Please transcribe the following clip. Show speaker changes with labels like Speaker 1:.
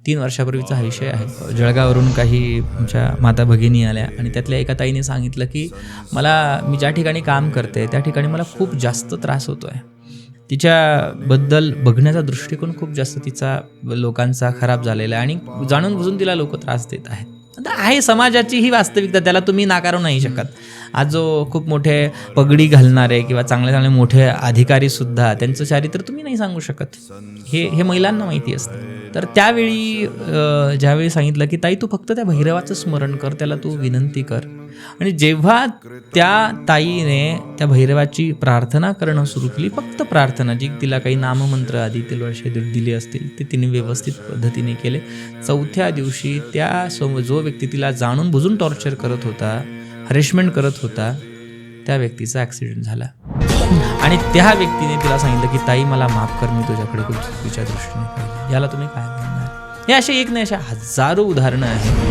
Speaker 1: 3 वर्षापूर्वीचा हा विषय आहे. जळगाववरून काही आमच्या माता भगिनी आल्या आणि त्यातल्या एका ताईने सांगितलं की मी ज्या ठिकाणी काम करते त्या ठिकाणी मला खूप जास्त त्रास होतो आहे. तिच्याबद्दल बघण्याचा दृष्टिकोन खूप जास्त तिचा लोकांचा खराब झालेला आहे आणि जाणून बुजून तिला लोक त्रास देत आहेत. आता आहे समाजाची ही वास्तविकता, त्याला तुम्ही नाकारू नाही शकत. आज जो खूप मोठे पगडी घालणारे किंवा चांगले चांगले मोठे अधिकारीसुद्धा त्यांचं चारित्र्य तुम्ही नाही सांगू शकत. हे महिलांना माहिती असतं. तर त्यावेळी ज्यावेळी सांगितलं की ताई तू फक्त त्या भैरवाचं स्मरण कर, त्याला तू विनंती कर. आणि जेव्हा त्या ताईने त्या भैरवाची प्रार्थना करणं सुरू केली, फक्त प्रार्थना, जी तिला काही नाममंत्र आधी 3 वर्षे दिले असतील ते तिने व्यवस्थित पद्धतीने केले. 4थ्या दिवशी जो व्यक्ती तिला जाणून बुजून टॉर्चर करत होता, हरेसमेंट करत होता, त्या व्यक्तीचा ॲक्सिडेंट झाला. आणि त्या व्यक्तीने तिला सांगितलं की ताई मला माफ कर, मी तुझ्याकडे खूप चुकीच्या दृष्टीने पाहिलं. याला तुम्ही काय म्हणणार? हे असे एक नाही, अशा हजारो उदाहरणं आहेत.